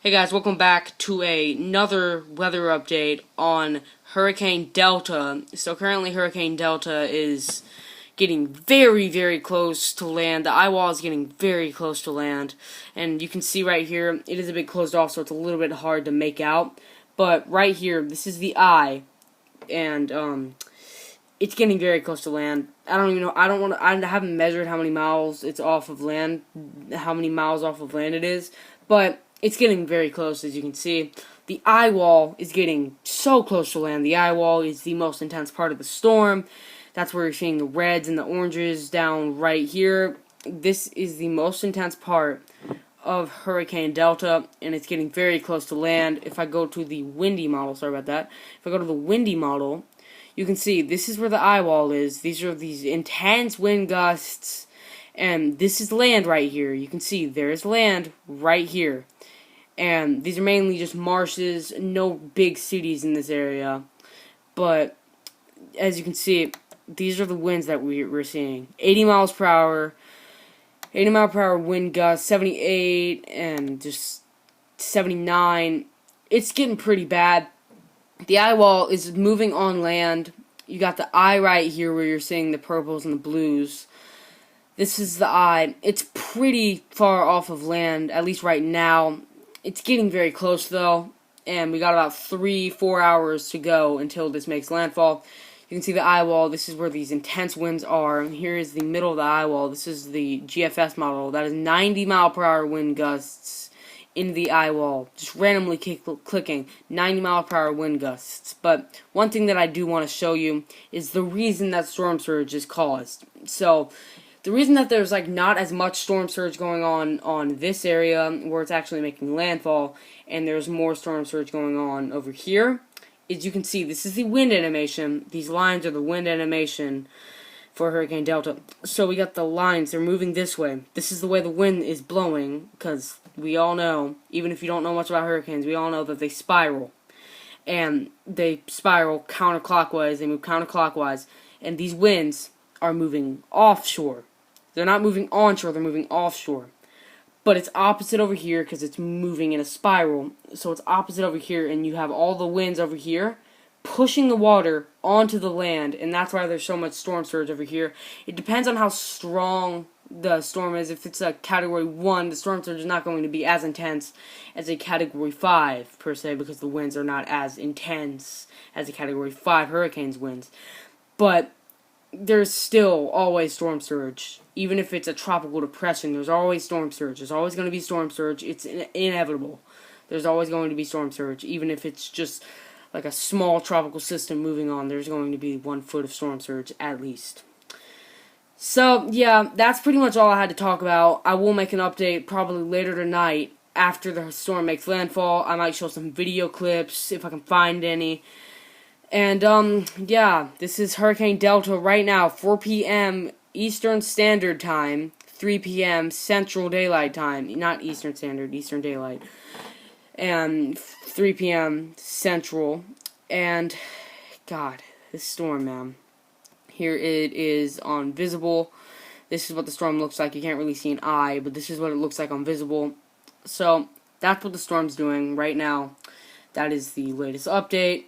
Hey guys, welcome back to another weather update on Hurricane Delta. So currently Hurricane Delta is getting very, very close to land. The eye wall is getting very close to land. And you can see right here, it is a bit closed off, so it's a little bit hard to make out. But right here, this is the eye. And it's getting very close to land. I don't even know, I haven't measured how many miles it's off of land, how many miles off of land it is. But it's getting very close, as you can see. The eye wall is getting so close to land. The eye wall is the most intense part of the storm. That's where you're seeing the reds and the oranges down right here. This is the most intense part of Hurricane Delta, and it's getting very close to land. If I go to the windy model, sorry about that. If I go to the windy model, you can see this is where the eye wall is. These are these intense wind gusts, and this is land right here. You can see there's land right here. And these are mainly just marshes, no big cities in this area. But as you can see, these are the winds that we're seeing. 80 miles per hour, 80 mile per hour wind gusts, 78 and just 79. It's getting pretty bad. The eye wall is moving on land. You got the eye right here where you're seeing the purples and the blues. This is the eye. It's pretty far off of land, at least right now. It's getting very close, though, and we got about 3-4 hours to go until this makes landfall. You can see the eye wall. This is where these intense winds are, and here is the middle of the eye wall. This is the GFS model. That is 90 mile per hour wind gusts in the eye wall. Just randomly clicking 90 mile per hour wind gusts. But one thing that I do want to show you is the reason that storm surge is caused. So the reason that there's not as much storm surge going on this area where it's actually making landfall, and there's more storm surge going on over here, is you can see this is the wind animation. These lines are the wind animation for Hurricane Delta. So we got the lines, they're moving this way. This is the way the wind is blowing, because we all know, even if you don't know much about hurricanes, we all know that they spiral. And they spiral counterclockwise, they move counterclockwise, and these winds are moving offshore. They're not moving onshore, they're moving offshore. But it's opposite over here because it's moving in a spiral. So it's opposite over here, and you have all the winds over here pushing the water onto the land, and that's why there's so much storm surge over here. It depends on how strong the storm is. If it's a Category 1, the storm surge is not going to be as intense as a Category 5, per se, because the winds are not as intense as a Category 5 hurricane's winds. But there's still always storm surge. Even if it's a tropical depression, there's always storm surge. There's always going to be storm surge. It's inevitable. There's always going to be storm surge. Even if it's just like a small tropical system moving on, there's going to be 1 foot of storm surge at least. So, yeah, that's pretty much all I had to talk about. I will make an update probably later tonight after the storm makes landfall. I might show some video clips if I can find any. And, yeah, this is Hurricane Delta right now, 4 p.m. Eastern Standard Time, 3 p.m. Central Daylight Time. Not Eastern Standard, Eastern Daylight. And 3 p.m. Central. And, God, this storm, man. Here it is on visible. This is what the storm looks like. You can't really see an eye, but this is what it looks like on visible. So, that's what the storm's doing right now. That is the latest update.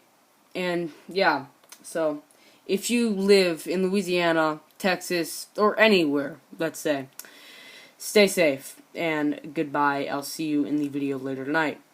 And, yeah, so if you live in Louisiana, Texas, or anywhere, let's say, stay safe, and goodbye. I'll see you in the video later tonight.